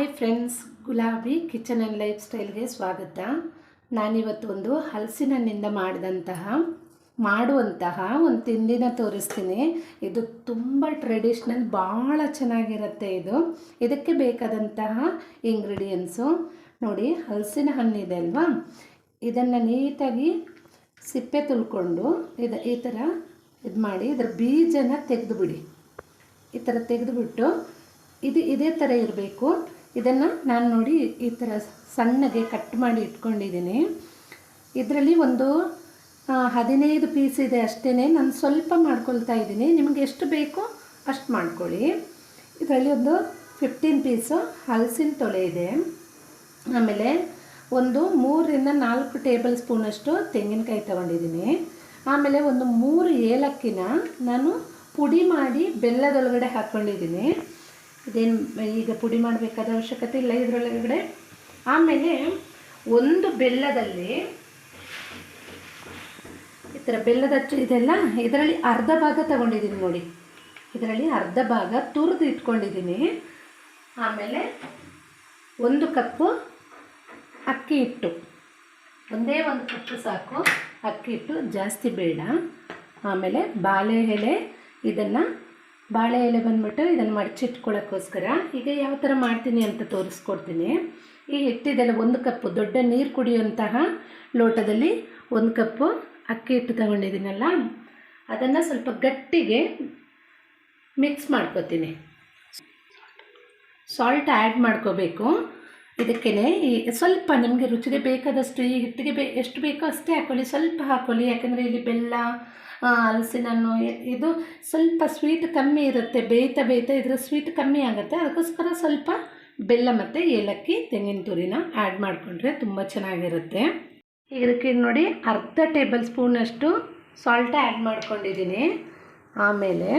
Hi friends, ಗುಲಾಬಿ kitchen and life ಸ್ಟೈಲ್ಗೆ ಸ್ವಾಗತ. ನಾನಿವತ್ತು ಒಂದು ಹಲಸಿನಹಣ್ಣಿಂದ ಮಾಡುವಂತಹ ಒಂದು ತಿಂಡಿನ ತೋರಿಸ್ತೀನಿ. ಇದು ತುಂಬ ಟ್ರೆಡಿಷ್ನಲ್, ಭಾಳ ಚೆನ್ನಾಗಿರುತ್ತೆ. ಇದಕ್ಕೆ ಬೇಕಾದಂತಹ ಇಂಗ್ರೀಡಿಯೆಂಟ್ಸು ನೋಡಿ. ಹಲಸಿನ ಹಣ್ಣಿದೆ ಅಲ್ವಾ, ಇದನ್ನು ನೀಟಾಗಿ ಸಿಪ್ಪೆ ತುಳ್ಕೊಂಡು ಈ ಥರ ಮಾಡಿ ಇದರ ಬೀಜನ ತೆಗೆದುಬಿಡಿ. ಈ ಥರ ತೆಗೆದುಬಿಟ್ಟು ಇದೇ ಥರ ಇರಬೇಕು. ಇದನ್ನು ನಾನು ನೋಡಿ ಈ ಥರ ಸಣ್ಣಗೆ ಕಟ್ ಮಾಡಿ ಇಟ್ಕೊಂಡಿದ್ದೀನಿ. ಇದರಲ್ಲಿ ಒಂದು 15 ಪೀಸ್ ಇದೆ ಅಷ್ಟೇ. ನಾನು ಸ್ವಲ್ಪ ಮಾಡ್ಕೊಳ್ತಾ ಇದ್ದೀನಿ, ನಿಮಗೆ ಎಷ್ಟು ಬೇಕೋ ಅಷ್ಟು ಮಾಡ್ಕೊಳ್ಳಿ. ಇದರಲ್ಲಿ ಒಂದು 15 ಪೀಸು ಹಲಸಿನ ತೊಲೆ ಇದೆ. ಆಮೇಲೆ ಒಂದು 3 ರಿಂದ 4 ಟೇಬಲ್ ಸ್ಪೂನಷ್ಟು ತೆಂಗಿನಕಾಯಿ ತೊಗೊಂಡಿದ್ದೀನಿ. ಆಮೇಲೆ ಒಂದು 3 ಏಲಕ್ಕಿನ ನಾನು ಪುಡಿ ಮಾಡಿ ಬೆಲ್ಲದೊಳಗಡೆ ಹಾಕ್ಕೊಂಡಿದ್ದೀನಿ. ಇದೇನು ಈಗ ಪುಡಿ ಮಾಡಬೇಕಾದ ಅವಶ್ಯಕತೆ ಇಲ್ಲ ಇದರೊಳಗಡೆ. ಆಮೇಲೆ ಒಂದು ಬೆಲ್ಲದಲ್ಲಿ ಈ ಥರ ಬೆಲ್ಲದ ಅಚ್ಚು ಇದೆಲ್ಲ ಇದರಲ್ಲಿ ಅರ್ಧ ಭಾಗ ತಗೊಂಡಿದ್ದೀನಿ ನೋಡಿ. ಇದರಲ್ಲಿ ಅರ್ಧ ಭಾಗ ತುರಿದು ಇಟ್ಕೊಂಡಿದ್ದೀನಿ. ಆಮೇಲೆ 1 ಕಪ್ಪು ಅಕ್ಕಿ ಹಿಟ್ಟು, ಒಂದೇ 1 ಕಪ್ಪು ಸಾಕು ಅಕ್ಕಿ ಹಿಟ್ಟು, ಜಾಸ್ತಿ ಬೇಡ. ಆಮೇಲೆ ಬಾಳೆ ಎಲೆ, ಬಾಳೆ ಎಲೆ ಬಂದುಬಿಟ್ಟು ಇದನ್ನು ಮಡಚಿಟ್ಕೊಳ್ಳೋಕ್ಕೋಸ್ಕರ ಈಗ ಯಾವ ಥರ ಮಾಡ್ತೀನಿ ಅಂತ ತೋರಿಸ್ಕೊಡ್ತೀನಿ. ಈ ಹಿಟ್ಟಿದೆಲ್ಲ 1 ಕಪ್ಪು ದೊಡ್ಡ ನೀರು ಕುಡಿಯುವಂತಹ ಲೋಟದಲ್ಲಿ 1 ಕಪ್ಪು ಅಕ್ಕಿ ಹಿಟ್ಟು ತಗೊಂಡಿದ್ದೀನಲ್ಲ, ಅದನ್ನು ಸ್ವಲ್ಪ ಗಟ್ಟಿಗೆ ಮಿಕ್ಸ್ ಮಾಡ್ಕೊತೀನಿ. ಸಾಲ್ಟ್ ಆ್ಯಡ್ ಮಾಡ್ಕೋಬೇಕು ಇದಕ್ಕೇ. ಸ್ವಲ್ಪ ನಿಮಗೆ ರುಚಿಗೆ ಬೇಕಾದಷ್ಟು, ಈ ಹಿಟ್ಟಿಗೆ ಎಷ್ಟು ಬೇಕೋ ಅಷ್ಟೇ ಹಾಕ್ಕೊಳ್ಳಿ, ಸ್ವಲ್ಪ ಹಾಕ್ಕೊಳ್ಳಿ. ಯಾಕಂದರೆ ಇಲ್ಲಿ ಬೆಲ್ಲ, ಹಲಸಿನಣ್ಣು ಇದು ಸ್ವಲ್ಪ ಸ್ವೀಟ್ ಕಮ್ಮಿ ಇರುತ್ತೆ. ಬೇಯ್ತಾ ಇದರ ಸ್ವೀಟ್ ಕಮ್ಮಿ ಆಗುತ್ತೆ. ಅದಕ್ಕೋಸ್ಕರ ಸ್ವಲ್ಪ ಬೆಲ್ಲ ಮತ್ತು ಏಲಕ್ಕಿ, ತೆಂಗಿನ ತುರಿನ ಆ್ಯಡ್ ಮಾಡಿಕೊಂಡ್ರೆ ತುಂಬ ಚೆನ್ನಾಗಿರುತ್ತೆ. ಇದಕ್ಕೆ ನೋಡಿ ಅರ್ಧ ಟೇಬಲ್ ಸ್ಪೂನಷ್ಟು ಸಾಲ್ಟ್ ಆ್ಯಡ್ ಮಾಡ್ಕೊಂಡಿದ್ದೀನಿ. ಆಮೇಲೆ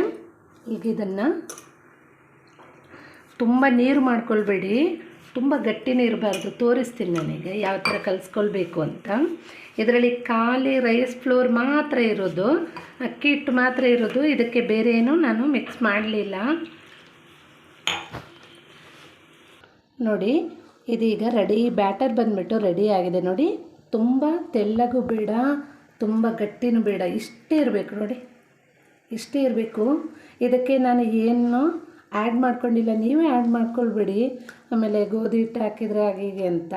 ಈಗ ಇದನ್ನು ತುಂಬ ನೀರು ಮಾಡ್ಕೊಳ್ಬೇಡಿ, ತುಂಬ ಗಟ್ಟಿನೇ ಇರಬಾರ್ದು. ತೋರಿಸ್ತೀನಿ ನನಗೆ ಯಾವ ಥರ ಕಲಿಸ್ಕೊಳ್ಬೇಕು ಅಂತ. ಇದರಲ್ಲಿ ಖಾಲಿ ರೈಸ್ ಫ್ಲೋರ್ ಮಾತ್ರ ಇರೋದು, ಅಕ್ಕಿ ಹಿಟ್ಟು ಮಾತ್ರ ಇರೋದು. ಇದಕ್ಕೆ ಬೇರೆ ಏನು ನಾನು ಮಿಕ್ಸ್ ಮಾಡಲಿಲ್ಲ ನೋಡಿ. ಇದೀಗ ರೆಡಿ, ಬ್ಯಾಟರ್ ಬಂದುಬಿಟ್ಟು ರೆಡಿ ಆಗಿದೆ ನೋಡಿ. ತುಂಬ ತೆಳ್ಳಗೂ ಬೇಡ, ತುಂಬ ಗಟ್ಟಿನೂ ಬೇಡ, ಇಷ್ಟೇ ಇರಬೇಕು ನೋಡಿ, ಇಷ್ಟೇ ಇರಬೇಕು. ಇದಕ್ಕೆ ನಾನು ಏನು ಆ್ಯಡ್ ಮಾಡ್ಕೊಂಡಿಲ್ಲ, ನೀವೇ ಆ್ಯಡ್ ಮಾಡ್ಕೊಳ್ಬೇಡಿ. ಆಮೇಲೆ ಗೋಧಿ ಹಿಟ್ಟು ಹಾಕಿದರೆ ಹೀಗೆ ಅಂತ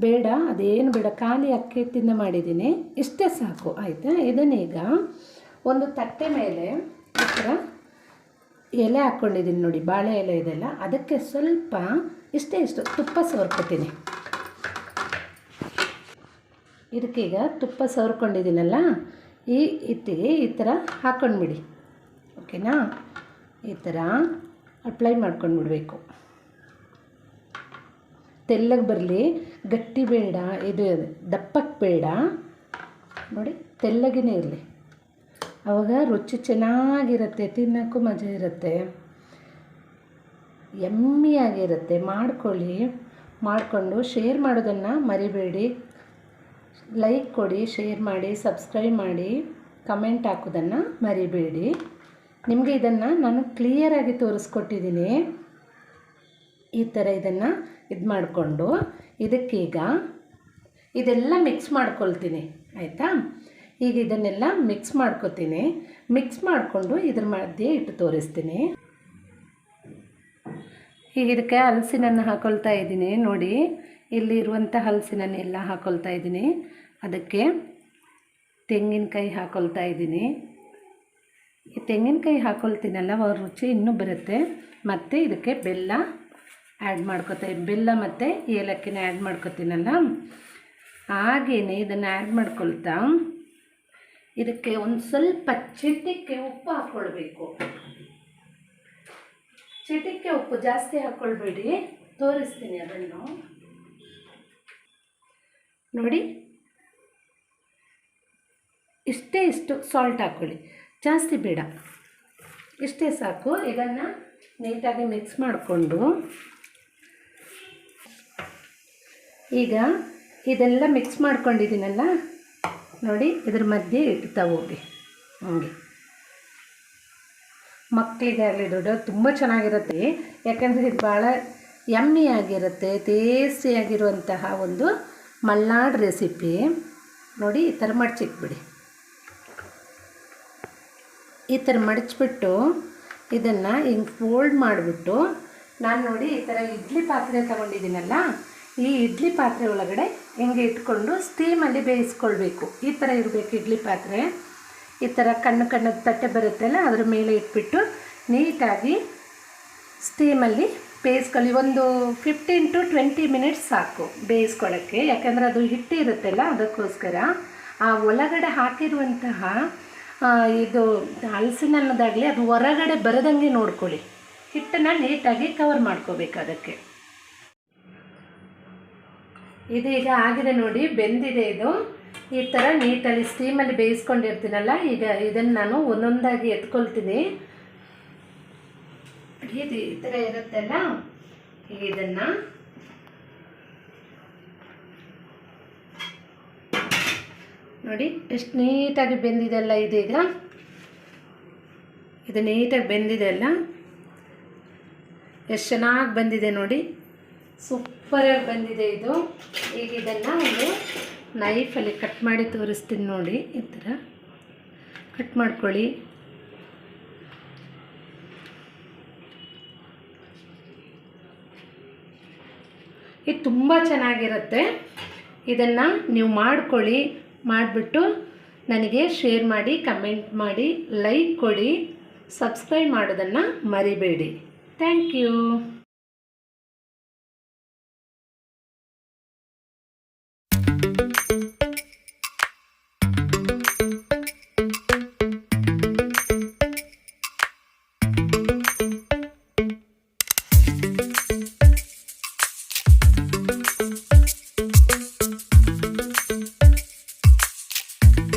ಬೇಡ, ಅದೇನು ಬೇಡ. ಖಾಲಿ ಅಕ್ಕಿ ಹಿಟ್ಟಿಂದ ಮಾಡಿದ್ದೀನಿ, ಇಷ್ಟೇ ಸಾಕು. ಆಯಿತಾ? ಇದನ್ನೀಗ ಒಂದು ತಟ್ಟೆ ಮೇಲೆ ಈ ಥರ ಎಲೆ ಹಾಕ್ಕೊಂಡಿದ್ದೀನಿ ನೋಡಿ, ಬಾಳೆ ಎಲೆ ಇದೆಲ್ಲ. ಅದಕ್ಕೆ ಸ್ವಲ್ಪ ಇಷ್ಟು ತುಪ್ಪ ಸವರ್ಕೊತೀನಿ. ಇದಕ್ಕೀಗ ತುಪ್ಪ ಸವರ್ಕೊಂಡಿದ್ದೀನಲ್ಲ, ಈ ಹಿಟ್ಟಿಗೆ ಈ ಥರ ಹಾಕ್ಕೊಂಡ್ಬಿಡಿ. ಓಕೆನಾ? ಈ ಥರ ಅಪ್ಲೈ ಮಾಡ್ಕೊಂಡ್ಬಿಡ್ಬೇಕು. ತೆಳ್ಳಗೆ ಬರಲಿ, ಗಟ್ಟಿ ಬೇಡ, ಇದು ದಪ್ಪಕ್ಕೆ ಬೇಡ ನೋಡಿ, ತೆಳ್ಳಗೇ ಇರಲಿ. ಆವಾಗ ರುಚಿ ಚೆನ್ನಾಗಿರುತ್ತೆ, ತಿನ್ನೋಕ್ಕೂ ಮಜಾ ಇರುತ್ತೆ, ಯಮ್ಮಿಯಾಗಿರುತ್ತೆ. ಮಾಡಿಕೊಂಡು ಶೇರ್ ಮಾಡೋದನ್ನು ಮರಿಬೇಡಿ. ಲೈಕ್ ಕೊಡಿ, ಶೇರ್ ಮಾಡಿ, ಸಬ್ಸ್ಕ್ರೈಬ್ ಮಾಡಿ, ಕಮೆಂಟ್ ಹಾಕೋದನ್ನು ಮರಿಬೇಡಿ. ನಿಮಗೆ ಇದನ್ನು ನಾನು ಕ್ಲಿಯರಾಗಿ ತೋರಿಸ್ಕೊಟ್ಟಿದ್ದೀನಿ. ಈ ಥರ ಇದನ್ನು ಮಾಡಿಕೊಂಡು ಇದಕ್ಕೀಗ ಇದೆಲ್ಲ ಮಿಕ್ಸ್ ಮಾಡ್ಕೊಳ್ತೀನಿ. ಆಯಿತಾ? ಈಗ ಇದನ್ನೆಲ್ಲ ಮಿಕ್ಸ್ ಮಾಡ್ಕೊತೀನಿ. ಮಿಕ್ಸ್ ಮಾಡಿಕೊಂಡು ಇದ್ರ ಮಧ್ಯೆ ಇಟ್ಟು ತೋರಿಸ್ತೀನಿ. ಈಗ ಇದಕ್ಕೆ ಹಲಸಿನನ್ನು ಹಾಕ್ಕೊಳ್ತಾ ಇದ್ದೀನಿ ನೋಡಿ. ಇಲ್ಲಿ ಇರುವಂಥ ಹಲಸಿನನ್ನೆಲ್ಲ ಹಾಕ್ಕೊಳ್ತಾ ಇದ್ದೀನಿ. ಅದಕ್ಕೆ ತೆಂಗಿನಕಾಯಿ ಹಾಕ್ಕೊಳ್ತಾ ಇದ್ದೀನಿ. ಈ ತೆಂಗಿನಕಾಯಿ ಹಾಕ್ಕೊಳ್ತೀನಲ್ಲ, ಅವ್ರ ರುಚಿ ಇನ್ನೂ ಬರುತ್ತೆ. ಮತ್ತು ಇದಕ್ಕೆ ಬೆಲ್ಲ ಮತ್ತು ಏಲಕ್ಕಿನ ಆ್ಯಡ್ ಮಾಡ್ಕೊತೀನಲ್ಲ, ಹಾಗೆಯೇ ಇದನ್ನು ಆ್ಯಡ್ ಮಾಡ್ಕೊಳ್ತಾ ಇದಕ್ಕೆ ಒಂದು ಸ್ವಲ್ಪ ಚಿಟಿಕೆ ಉಪ್ಪು ಹಾಕ್ಕೊಳ್ಬೇಕು. ಚಿಟಿಕೆ ಉಪ್ಪು, ಜಾಸ್ತಿ ಹಾಕ್ಕೊಳ್ಬೇಡಿ. ತೋರಿಸ್ತೀನಿ ಅದನ್ನು ನೋಡಿ. ಇಷ್ಟು ಸಾಲ್ಟ್ ಹಾಕ್ಕೊಳ್ಳಿ, ಜಾಸ್ತಿ ಬೇಡ, ಇಷ್ಟೇ ಸಾಕು. ಇದನ್ನು ನೀಟಾಗಿ ಮಿಕ್ಸ್ ಮಾಡಿಕೊಂಡು ಈಗ ಇದೆಲ್ಲ ಮಿಕ್ಸ್ ಮಾಡ್ಕೊಂಡಿದ್ದೀನಲ್ಲ ನೋಡಿ, ಇದ್ರ ಮಧ್ಯೆ ಇಡ್ತಾ ಹೋಗಿ. ಹಂಗೆ ಮಕ್ಕಳಿಗಾಗಲಿ ದೊಡ್ಡವ್ರು ತುಂಬ ಚೆನ್ನಾಗಿರುತ್ತೆ. ಯಾಕಂದರೆ ಇದು ಭಾಳ ಯಮ್ಮಿಯಾಗಿರುತ್ತೆ, ಟೇಸ್ಟಿಯಾಗಿರುವಂತಹ ಒಂದು ಮಲ್ನಾಡ್ ರೆಸಿಪಿ. ನೋಡಿ ಈ ಥರ ಮಡಚಿಕ್ಬಿಡಿ. ಈ ಥರ ಮಡಚಿಬಿಟ್ಟು ಇದನ್ನು ಹಿಂಗೆ ಫೋಲ್ಡ್ ಮಾಡಿಬಿಟ್ಟು, ನಾನು ನೋಡಿ ಈ ಥರ ಇಡ್ಲಿ ಪಾತ್ರೆ ತೊಗೊಂಡಿದ್ದೀನಲ್ಲ, ಈ ಇಡ್ಲಿ ಪಾತ್ರೆ ಒಳಗಡೆ ಹಿಂಗೆ ಇಟ್ಕೊಂಡು ಸ್ಟೀಮಲ್ಲಿ ಬೇಯಿಸ್ಕೊಳ್ಬೇಕು. ಈ ಥರ ಇರಬೇಕು ಇಡ್ಲಿ ಪಾತ್ರೆ. ಈ ಥರ ಕಣ್ಣು ತಟ್ಟೆ ಬರುತ್ತಲ್ಲ, ಅದ್ರ ಮೇಲೆ ಇಟ್ಬಿಟ್ಟು ನೀಟಾಗಿ ಸ್ಟೀಮಲ್ಲಿ ಬೇಯಿಸ್ಕೊಳ್ಳಿ. ಒಂದು 15 to 20 ಮಿನಿಟ್ಸ್ ಸಾಕು ಬೇಯಿಸ್ಕೊಳ್ಳೋಕ್ಕೆ. ಯಾಕೆಂದರೆ ಅದು ಹಿಟ್ಟು ಇರುತ್ತಲ್ಲ, ಅದಕ್ಕೋಸ್ಕರ. ಆ ಒಳಗಡೆ ಹಾಕಿರುವಂತಹ ಇದು ಹಲಸಿನ ಹಣ್ಣದಾಗಲಿ ಅದು ಹೊರಗಡೆ ಬರದಂಗೆ ನೋಡ್ಕೊಳ್ಳಿ. ಹಿಟ್ಟನ್ನು ನೀಟಾಗಿ ಕವರ್ ಮಾಡ್ಕೋಬೇಕು ಅದಕ್ಕೆ. ಇದು ಈಗ ಆಗಿದೆ ನೋಡಿ, ಬೆಂದಿದೆ ಇದು. ಈ ಥರ ನೀಟಲ್ಲಿ ಸ್ಟೀಮಲ್ಲಿ ಬೇಯಿಸ್ಕೊಂಡಿರ್ತೀನಲ್ಲ, ಈಗ ಇದನ್ನು ನಾನು ಒಂದೊಂದಾಗಿ ಎತ್ಕೊಳ್ತೀನಿ. ಇದು ಈ ಥರ ಇರುತ್ತಲ್ಲ, ಇದನ್ನು ನೋಡಿ ಎಷ್ಟು ನೀಟಾಗಿ ಬೆಂದಿದೆ ಅಲ್ಲ ಇದೀಗ. ಇದು ನೀಟಾಗಿ ಬೆಂದಿದೆ ಅಲ್ಲ, ಎಷ್ಟು ಚೆನ್ನಾಗಿ ಬಂದಿದೆ ನೋಡಿ, ಸೂಪರಾಗಿ ಬಂದಿದೆ ಇದು. ಈಗ ಇದನ್ನು ಒಂದು ನೈಫಲ್ಲಿ ಕಟ್ ಮಾಡಿ ತೋರಿಸ್ತೀನಿ ನೋಡಿ. ಈ ಥರ ಕಟ್ ಮಾಡ್ಕೊಳ್ಳಿ. ಇದು ತುಂಬ ಚೆನ್ನಾಗಿರುತ್ತೆ. ಇದನ್ನು ನೀವು ಮಾಡ್ಕೊಳ್ಳಿ. ಮಾಡಿಬಿಟ್ಟು ನನಗೆ ಶೇರ್ ಮಾಡಿ, ಕಮೆಂಟ್ ಮಾಡಿ, ಲೈಕ್ ಕೊಡಿ, ಸಬ್ಸ್ಕ್ರೈಬ್ ಮಾಡೋದನ್ನು ಮರಿಬೇಡಿ. Thank you.